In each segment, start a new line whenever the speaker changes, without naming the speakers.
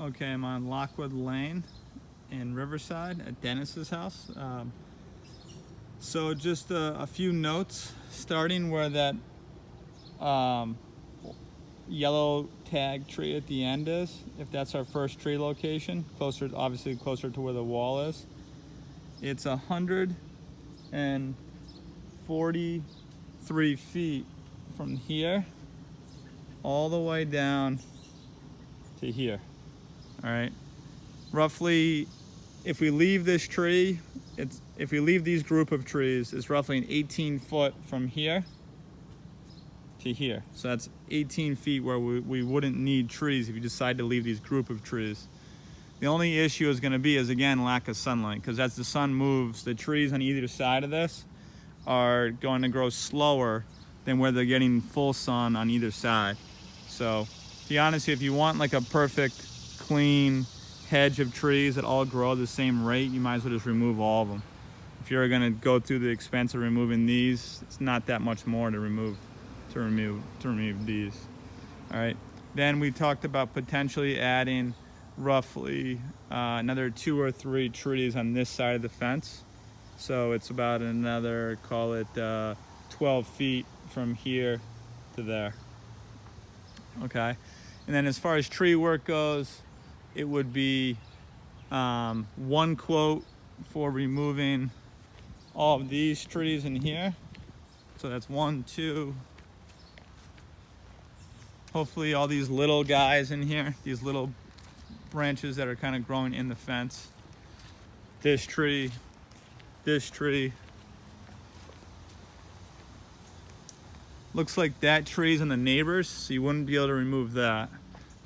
Okay, I'm on Lockwood Lane in Riverside at Dennis's house. So just a few notes, starting where that um, yellow tag tree at the end is. If that's our first tree location, obviously closer to where the wall is. It's 143 feet from here all the way down to here. All right, roughly, if we leave this tree, if we leave these group of trees, it's roughly an 18-foot from here to here. So that's 18 feet where we wouldn't need trees if you decide to leave these group of trees. The only issue is going to be, again, lack of sunlight, because as the sun moves, the trees on either side of this are going to grow slower than where they're getting full sun on either side. So to be honest, if you want like a perfect clean hedge of trees that all grow the same rate, you might as well just remove all of them. If you're going to go through the expense of removing these, it's not that much more to remove these. All right, then we talked about potentially adding roughly another 2 or 3 trees on this side of the fence. So it's about another, call it 12 feet from here to there. Okay, and then as far as tree work goes, it would be one quote for removing all of these trees in here. So that's 1, 2, hopefully all these little guys in here, these little branches that are kind of growing in the fence. This tree, this tree. Looks like that tree's on the neighbors, so you wouldn't be able to remove that.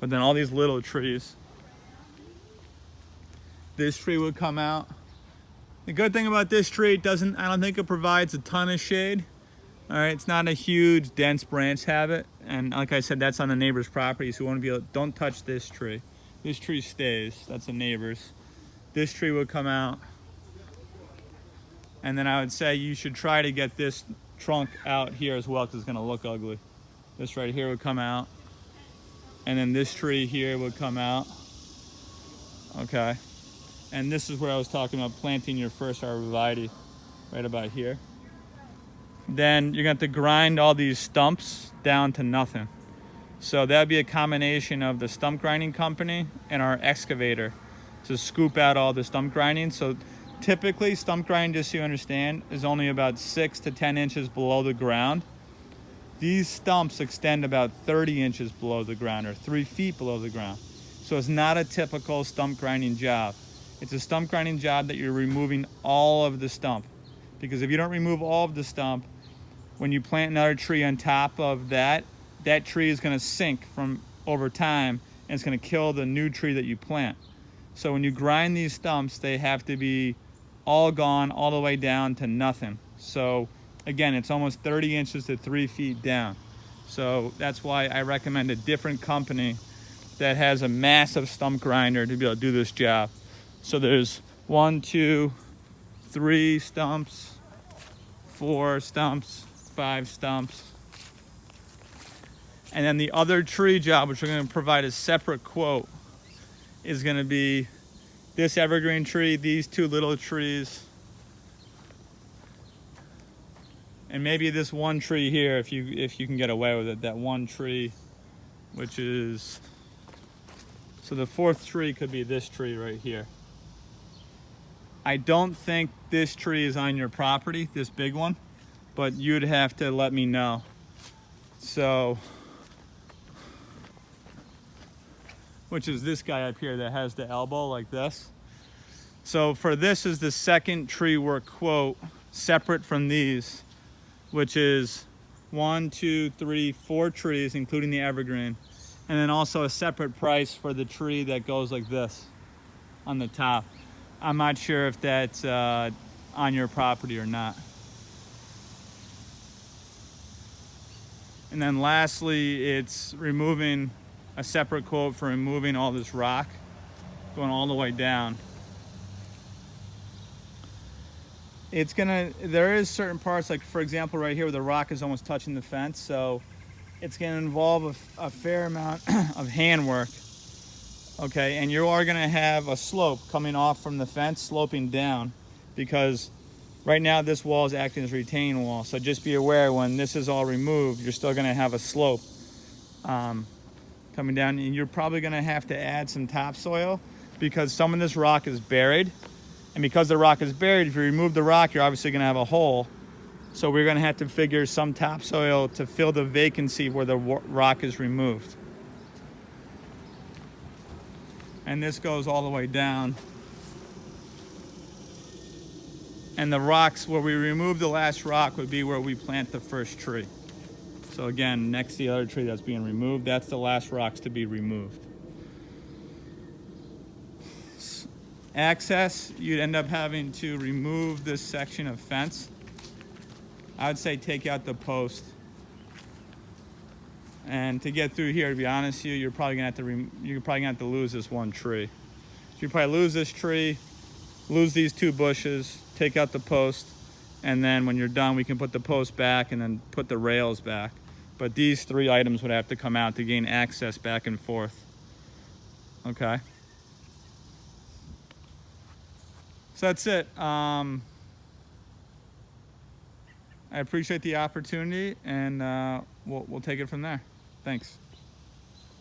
But then all these little trees. This tree would come out. The good thing about this tree, I don't think it provides a ton of shade. All right, it's not a huge, dense branch habit. And like I said, that's on the neighbor's property, so you want to be able, don't touch this tree. This tree stays, that's the neighbor's. This tree would come out. And then I would say you should try to get this trunk out here as well, because it's gonna look ugly. This right here would come out. And then this tree here would come out. Okay. And this is where I was talking about planting your first arborvitae, right about here. Then you're going to have to grind all these stumps down to nothing. So that'd be a combination of the stump grinding company and our excavator to scoop out all the stump grinding. So typically stump grinding, just so you understand, is only about 6 to 10 inches below the ground. These stumps extend about 30 inches below the ground, or 3 feet below the ground. So it's not a typical stump grinding job. It's a stump grinding job that you're removing all of the stump. Because if you don't remove all of the stump, when you plant another tree on top of that, that tree is gonna sink from over time, and it's gonna kill the new tree that you plant. So when you grind these stumps, they have to be all gone all the way down to nothing. So again, it's almost 30 inches to 3 feet down. So that's why I recommend a different company that has a massive stump grinder to be able to do this job. So there's 1, 2, 3 stumps, 4 stumps, 5 stumps. And then the other tree job, which we're going to provide a separate quote, is going to be this evergreen tree, these 2 little trees, and maybe this one tree here, if you can get away with it, that one tree, which is, so the 4th tree could be this tree right here. I don't think this tree is on your property, this big one, but you'd have to let me know. So, which is this guy up here that has the elbow like this. So for this is the second tree work quote, separate from these, which is 1, 2, 3, 4 trees, including the evergreen. And then also a separate price for the tree that goes like this on the top. I'm not sure if that's on your property or not. And then lastly, it's removing a separate quote for removing all this rock, going all the way down. There is certain parts, like for example right here where the rock is almost touching the fence, so it's gonna involve a fair amount of handwork Okay, and you are gonna have a slope coming off from the fence, sloping down, because right now this wall is acting as a retaining wall. So just be aware when this is all removed, you're still gonna have a slope coming down, and you're probably gonna have to add some topsoil because some of this rock is buried. And because the rock is buried, if you remove the rock, you're obviously gonna have a hole. So we're gonna have to figure some topsoil to fill the vacancy where the rock is removed. And this goes all the way down. And the rocks, where we remove the last rock, would be where we plant the first tree. So again, next to the other tree that's being removed, that's the last rocks to be removed. Access, you'd end up having to remove this section of fence. I would say take out the post. And to get through here, to be honest with you, you're probably gonna have to lose this one tree. So you probably lose this tree, lose these two bushes, take out the post, and then when you're done, we can put the post back and then put the rails back. But these three items would have to come out to gain access back and forth. Okay. So that's it. I appreciate the opportunity, and we'll take it from there. Thanks.